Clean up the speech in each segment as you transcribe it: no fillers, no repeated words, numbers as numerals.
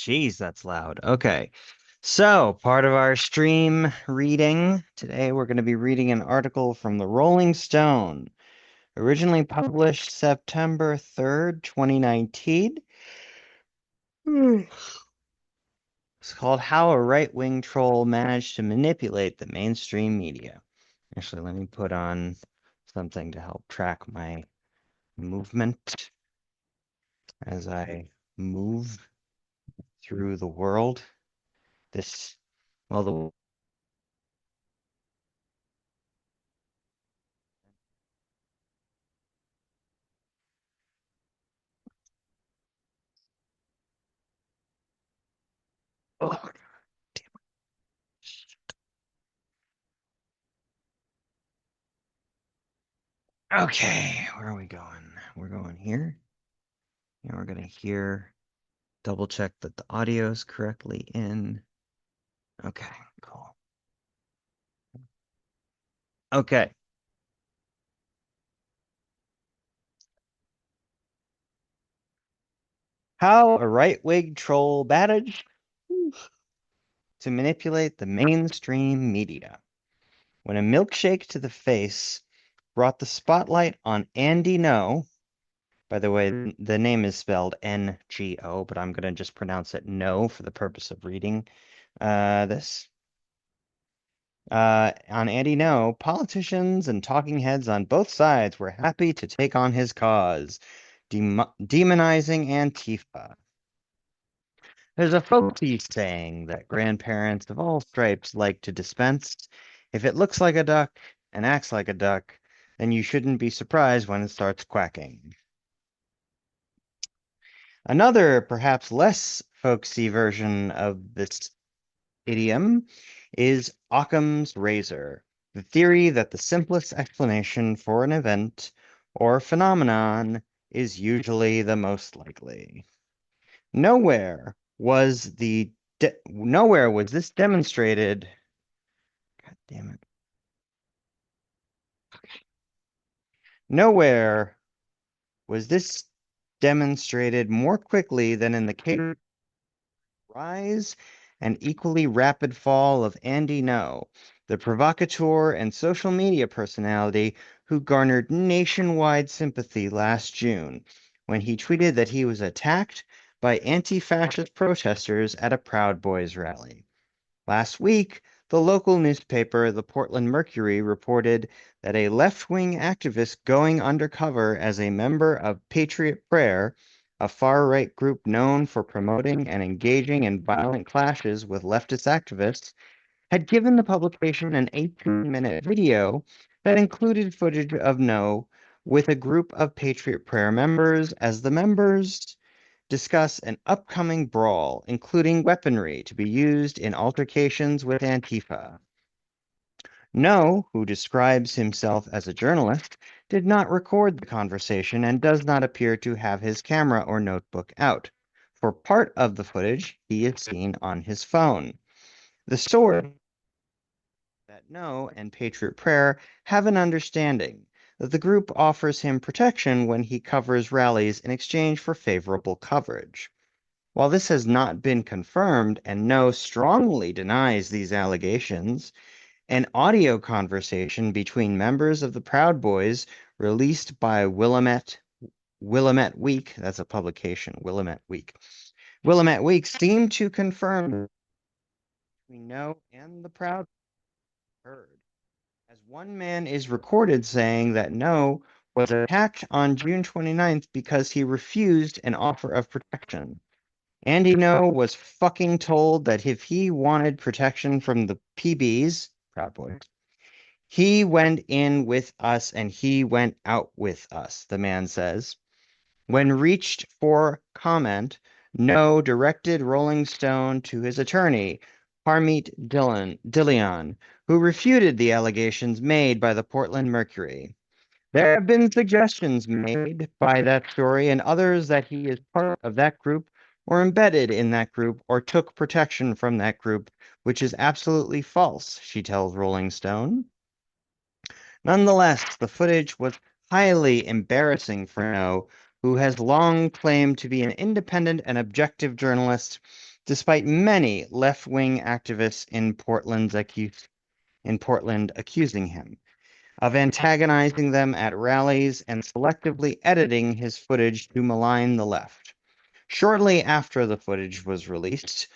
Jeez, that's loud. Okay. So, part of our stream reading today, we're going to be reading an article from the Rolling Stone, originally published September 3rd, 2019. Hmm. It's called How a Right-Wing Troll Managed to Manipulate the Mainstream Media. Actually, let me put on something to help track my movement as I move through the world. This, well, the oh, okay, where are we going? We're going here. And we're going to hear, double check that the audio is correctly in. Okay, cool. Okay. How a right-wing troll managed to manipulate the mainstream media. When a milkshake to the face brought the spotlight on Andy Ngo, by the way, the name is spelled Ngo, but I'm going to just pronounce it No for the purpose of reading this. On Andy Ngo, politicians and talking heads on both sides were happy to take on his cause, demonizing Antifa. There's a folksy saying that grandparents of all stripes like to dispense. If it looks like a duck and acts like a duck, then you shouldn't be surprised when it starts quacking. Another, perhaps less folksy version of this idiom is Occam's razor, the theory that the simplest explanation for an event or phenomenon is usually the most likely. Nowhere nowhere was this demonstrated. God damn it. Nowhere was this demonstrated more quickly than in the case rise and equally rapid fall of Andy Ngo, the provocateur and social media personality who garnered nationwide sympathy last June when he tweeted that he was attacked by anti-fascist protesters at a Proud Boys rally. Last week, the local newspaper, the Portland Mercury, reported that a left-wing activist going undercover as a member of Patriot Prayer, a far-right group known for promoting and engaging in violent clashes with leftist activists, had given the publication an 18-minute video that included footage of No with a group of Patriot Prayer members as the members discuss an upcoming brawl, including weaponry to be used in altercations with Antifa. No, who describes himself as a journalist, did not record the conversation and does not appear to have his camera or notebook out. For part of the footage, he is seen on his phone. The story that No and Patriot Prayer have an understanding that the group offers him protection when he covers rallies in exchange for favorable coverage. While this has not been confirmed and No strongly denies these allegations, an audio conversation between members of the Proud Boys released by Willamette Week, that's a publication, Willamette Week. Willamette Week seemed to confirm we know and the Proud heard, as one man is recorded saying that No was attacked on June 29th because he refused an offer of protection. Andy No was fucking told that if he wanted protection from the PBs, Proud Boys, he went in with us and he went out with us, the man says. When reached for comment, No directed Rolling Stone to his attorney, Harmeet Dillon, who refuted the allegations made by the Portland Mercury. There have been suggestions made by that story and others that he is part of that group or embedded in that group or took protection from that group, which is absolutely false, she tells Rolling Stone. Nonetheless, the footage was highly embarrassing for No, who has long claimed to be an independent and objective journalist despite many left-wing activists in Portland accusing him of antagonizing them at rallies and selectively editing his footage to malign the left. Shortly after the footage was released,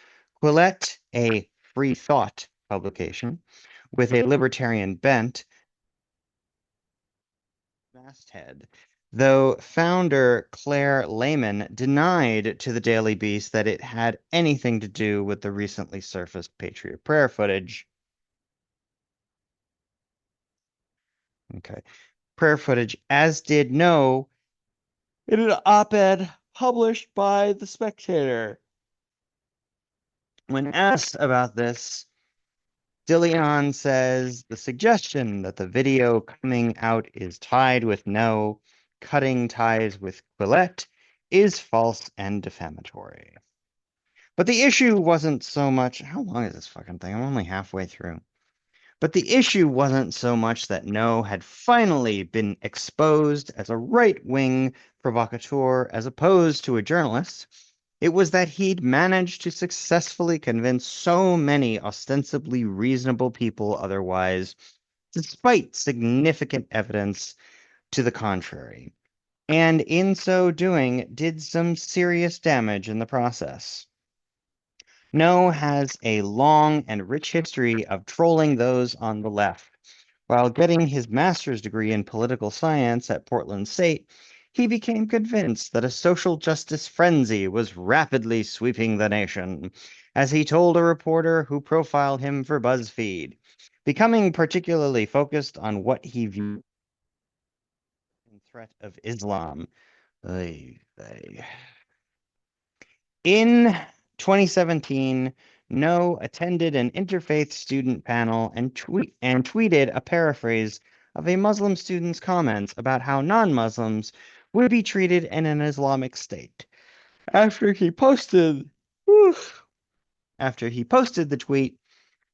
Quillette, a free thought publication with a libertarian bent, masthead, though founder Claire Lehman denied to the Daily Beast that it had anything to do with the recently surfaced Patriot Prayer footage. Okay. Prayer footage, as did Ngo in an op-ed published by The Spectator. When asked about this, DeLeon says the suggestion that the video coming out is tied with Ngo cutting ties with Quillette is false and defamatory. But the issue wasn't so much, how long is this fucking thing? I'm only halfway through. But the issue wasn't so much that Ngo had finally been exposed as a right-wing provocateur as opposed to a journalist. It was that he'd managed to successfully convince so many ostensibly reasonable people otherwise, despite significant evidence to the contrary, and in so doing did some serious damage in the process. Ngo has a long and rich history of trolling those on the left. While getting his master's degree in political science at Portland State, he became convinced that a social justice frenzy was rapidly sweeping the nation, as he told a reporter who profiled him for BuzzFeed, becoming particularly focused on what he viewed as the threat of Islam. In 2017, Ngo attended an interfaith student panel and tweeted a paraphrase of a Muslim student's comments about how non-Muslims would be treated in an Islamic state. After he posted the tweet,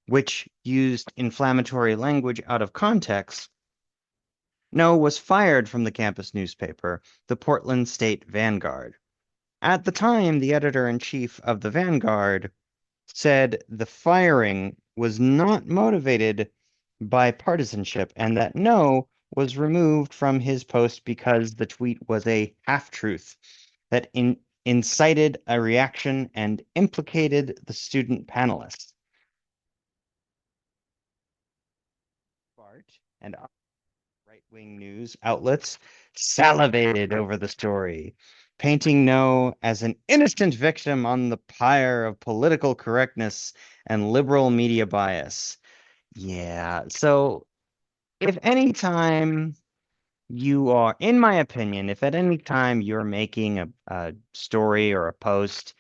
which used inflammatory language out of context, Ngo was fired from the campus newspaper, the Portland State Vanguard. At the time, the editor-in-chief of the Vanguard said the firing was not motivated by partisanship and that Ngo was removed from his post because the tweet was a half-truth that incited a reaction and implicated the student panelists. Bart and right-wing news outlets salivated over the story, painting Ngo as an innocent victim on the pyre of political correctness and liberal media bias. Yeah, so if any time you are, in my opinion, if at any time you're making a story or a post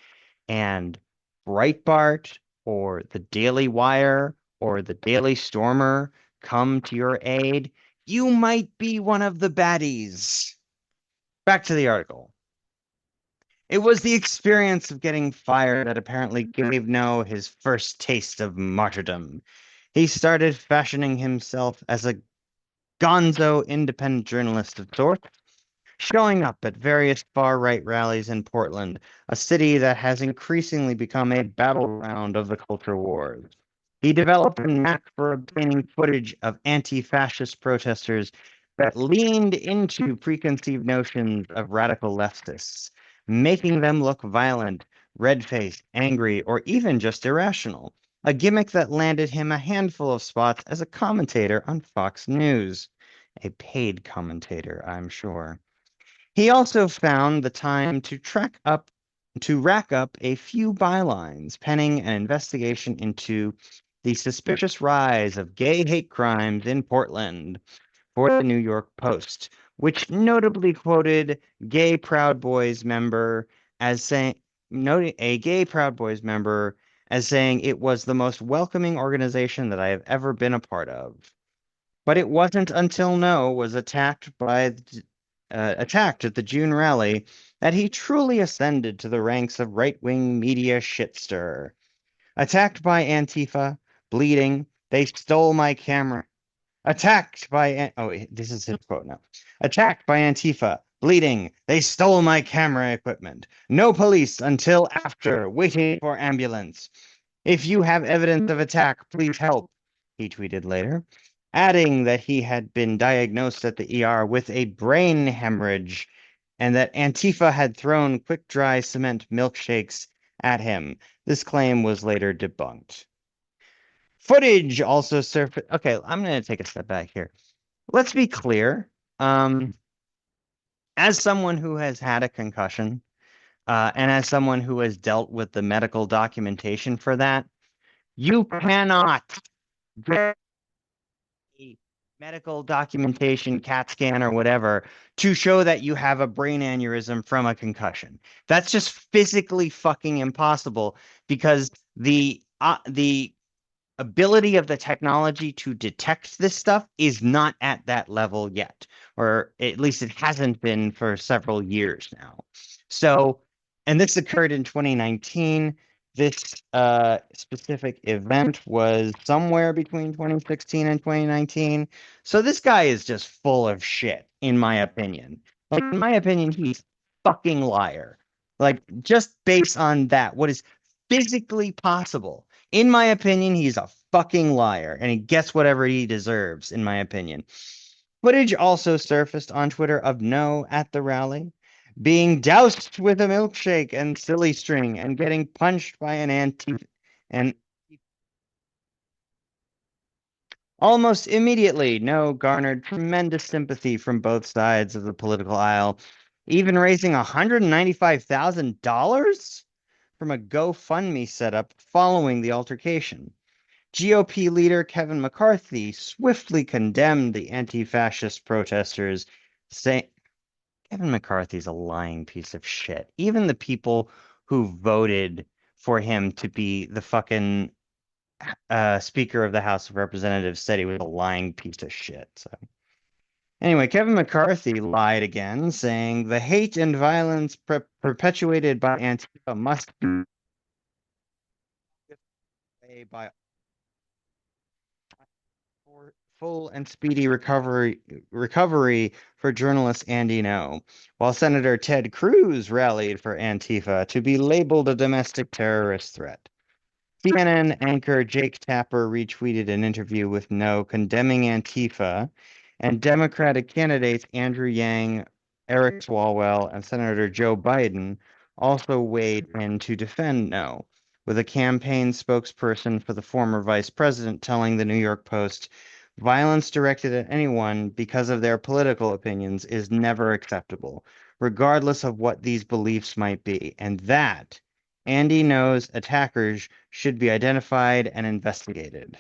and Breitbart or the Daily Wire or the Daily Stormer come to your aid, you might be one of the baddies. Back to the article. It was the experience of getting fired that apparently gave Ngo his first taste of martyrdom. He started fashioning himself as a gonzo independent journalist of sorts, showing up at various far-right rallies in Portland, a city that has increasingly become a battleground of the culture wars. He developed a knack for obtaining footage of anti-fascist protesters that leaned into preconceived notions of radical leftists, making them look violent, red-faced, angry, or even just irrational, a gimmick that landed him a handful of spots as a commentator on Fox News. A paid commentator, I'm sure. He also found the time to rack up a few bylines, penning an investigation into the suspicious rise of gay hate crimes in Portland for the New York Post, which notably quoted gay Proud Boys member as saying a gay Proud Boys member as saying it was the most welcoming organization that I have ever been a part of. But it wasn't until Ngo was attacked at the June rally that he truly ascended to the ranks of right-wing media shitstir. Attacked by Antifa, bleeding, they stole my camera. This is his quote now. Attacked by Antifa, bleeding. They stole my camera equipment. No police until after, waiting for ambulance. If you have evidence of attack, please help, he tweeted later, adding that he had been diagnosed at the ER with a brain hemorrhage and that Antifa had thrown quick dry cement milkshakes at him. This claim was later debunked. Footage also surfaced. Okay, I'm going to take a step back here. Let's be clear. Um, as someone who has had a concussion, and as someone who has dealt with the medical documentation for that, you cannot get a medical documentation, CAT scan or whatever, to show that you have a brain aneurysm from a concussion. That's just physically fucking impossible because the ability of the technology to detect this stuff is not at that level yet, or at least it hasn't been for several years now. So, and this occurred in 2019. This specific event was somewhere between 2016 and 2019. So this guy is just full of shit, in my opinion. Like, in my opinion, he's fucking liar. Like, just based on that, what is physically possible in my opinion, he's a fucking liar, and he gets whatever he deserves, in my opinion. Footage also surfaced on Twitter of No at the rally, being doused with a milkshake and silly string, and getting punched by an antifa. And almost immediately, No garnered tremendous sympathy from both sides of the political aisle, even raising $195,000 from a GoFundMe setup following the altercation. GOP leader Kevin McCarthy swiftly condemned the anti-fascist protesters, saying Kevin McCarthy's a lying piece of shit. Even the people who voted for him to be the fucking Speaker of the House of Representatives said he was a lying piece of shit. So anyway, Kevin McCarthy lied again, saying the hate and violence perpetuated by Antifa must be by for full and speedy recovery for journalist Andy Ngo, while Senator Ted Cruz rallied for Antifa to be labeled a domestic terrorist threat. CNN anchor Jake Tapper retweeted an interview with No condemning Antifa, and Democratic candidates Andrew Yang, Eric Swalwell, and Senator Joe Biden also weighed in to defend No, with a campaign spokesperson for the former vice president telling the New York Post, violence directed at anyone because of their political opinions is never acceptable, regardless of what these beliefs might be, and that Andy knows attackers should be identified and investigated.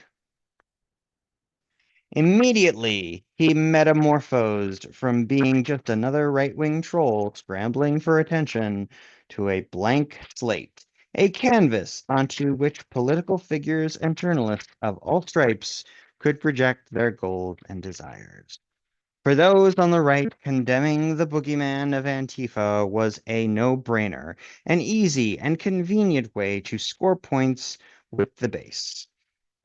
Immediately, he metamorphosed from being just another right-wing troll scrambling for attention to a blank slate, a canvas onto which political figures and journalists of all stripes could project their goals and desires. For those on the right, condemning the boogeyman of Antifa was a no-brainer, an easy and convenient way to score points with the base.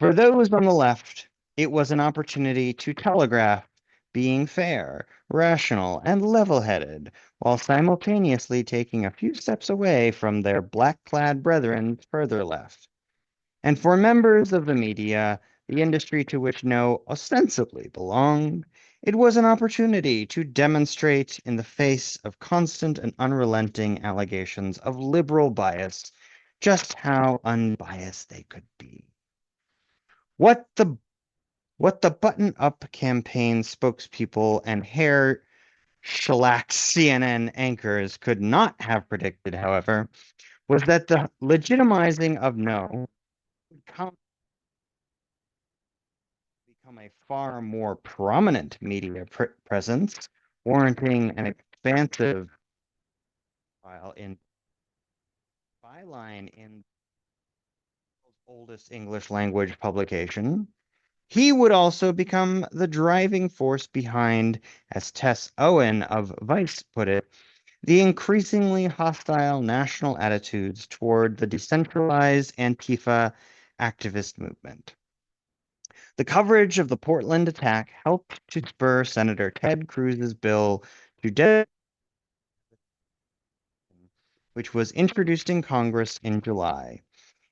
For those on the left, it was an opportunity to telegraph being fair, rational, and level-headed, while simultaneously taking a few steps away from their black-clad brethren further left. And for members of the media, the industry to which No ostensibly belonged, it was an opportunity to demonstrate in the face of constant and unrelenting allegations of liberal bias just how unbiased they could be. What the what the button-up campaign spokespeople and hair shellacked CNN anchors could not have predicted, however, was that the legitimizing of No would become a far more prominent media presence, warranting an expansive file in byline in the oldest English language publication. He would also become the driving force behind, as Tess Owen of Vice put it, the increasingly hostile national attitudes toward the decentralized Antifa activist movement. The coverage of the Portland attack helped to spur Senator Ted Cruz's bill to which was introduced in Congress in July.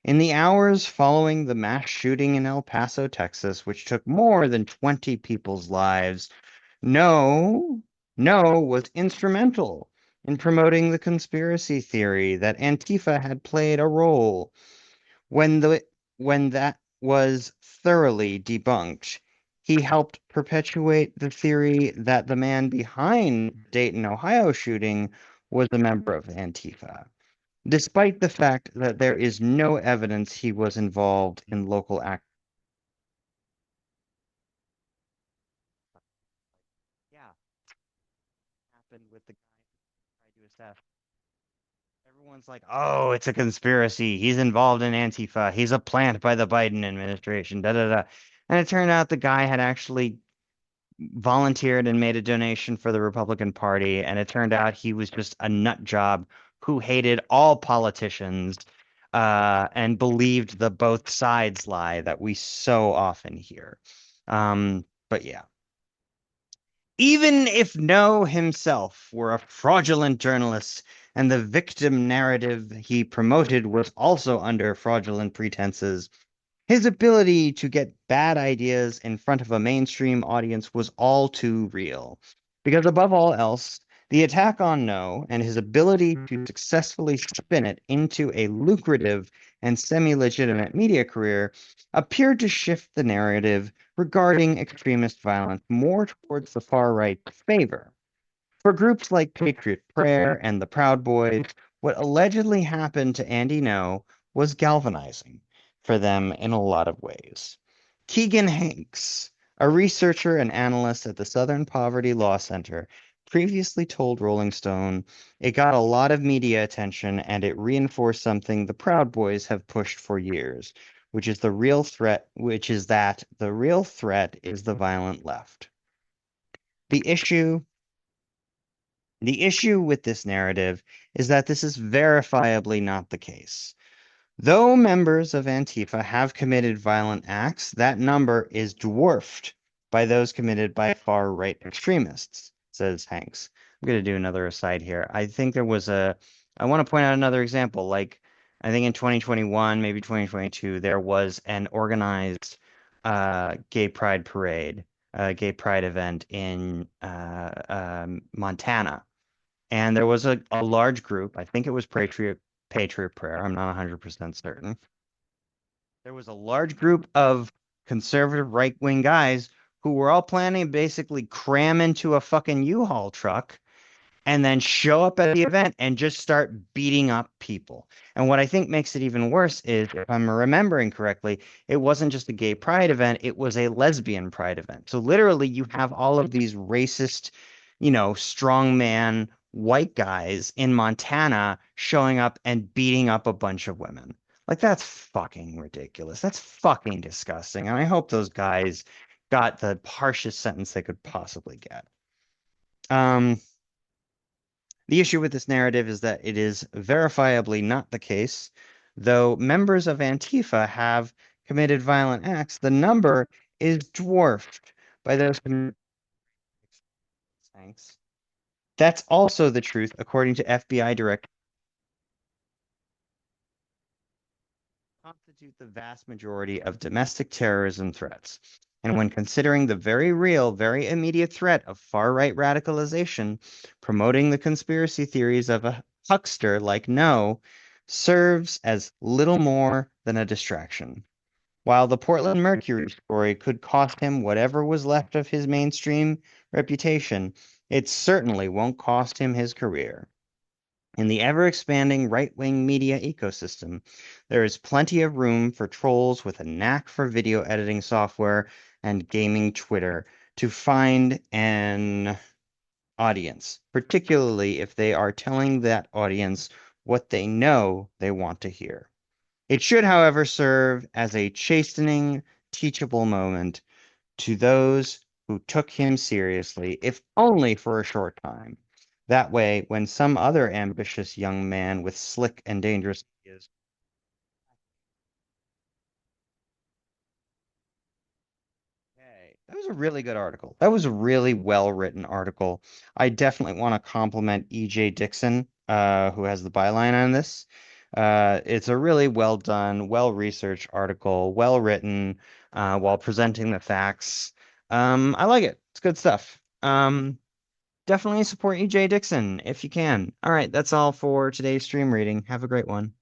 In the hours following the mass shooting in El Paso, Texas, which took more than 20 people's lives, No, No was instrumental in promoting the conspiracy theory that Antifa had played a role. When the when that was thoroughly debunked, he helped perpetuate the theory that the man behind the Dayton, Ohio shooting was a member of Antifa, despite the fact that there is no evidence he was involved in local act. Yeah, happened with the guy who tried to assassinate. Everyone's like, "Oh, it's a conspiracy. He's involved in Antifa. He's a plant by the Biden administration." Da da da. And it turned out the guy had actually volunteered and made a donation for the Republican Party, and it turned out he was just a nut job who hated all politicians and believed the both sides lie that we so often hear. But yeah. Even if No himself were a fraudulent journalist and the victim narrative he promoted was also under fraudulent pretenses, his ability to get bad ideas in front of a mainstream audience was all too real. Because above all else, the attack on No and his ability to successfully spin it into a lucrative and semi-legitimate media career appeared to shift the narrative regarding extremist violence more towards the far right's favor. For groups like Patriot Prayer and the Proud Boys, what allegedly happened to Andy Ngo was galvanizing for them in a lot of ways. Keegan Hanks, a researcher and analyst at the Southern Poverty Law Center, previously told Rolling Stone it got a lot of media attention and it reinforced something the Proud Boys have pushed for years, which is that the real threat is the violent left. The issue The issue with this narrative is that this is verifiably not the case. Though members of Antifa have committed violent acts, that number is dwarfed by those committed by far-right extremists, says Hanks. I'm going to do another aside here. I want to point out another example. Like, I think in 2021, maybe 2022, there was an organized gay pride parade, gay pride event in Montana. And there was a large group, I think it was Patriot Prayer, I'm not 100% certain. There was a large group of conservative right-wing guys who were all planning to basically cram into a fucking U-Haul truck and then show up at the event and just start beating up people. And what I think makes it even worse is, if I'm remembering correctly, it wasn't just a gay pride event, it was a lesbian pride event. So literally, you have all of these racist, strongman white guys in Montana showing up and beating up a bunch of women. Like, that's fucking ridiculous. That's fucking disgusting. And I hope those guys got the harshest sentence they could possibly get. Um, the issue with this narrative is that it is verifiably not the case. Though members of Antifa have committed violent acts, the number is dwarfed by those committed acts. That's also the truth, according to FBI Director, constitute the vast majority of domestic terrorism threats. And when considering the very real, very immediate threat of far-right radicalization, promoting the conspiracy theories of a huckster like No serves as little more than a distraction. While the Portland Mercury story could cost him whatever was left of his mainstream reputation, it certainly won't cost him his career. In the ever-expanding right-wing media ecosystem, there is plenty of room for trolls with a knack for video editing software and gaming Twitter to find an audience, particularly if they are telling that audience what they know they want to hear. It should, however, serve as a chastening, teachable moment to those who took him seriously, if only for a short time. That way, when some other ambitious young man with slick and dangerous ideas. Okay, that was a really good article. That was a really well written article. I definitely want to compliment E.J. Dixon. who has the byline on this. It's a really well done, well researched article, well written, while presenting the facts. I like it. It's good stuff. Definitely support EJ Dixon if you can. All right, that's all for today's stream reading. Have a great one.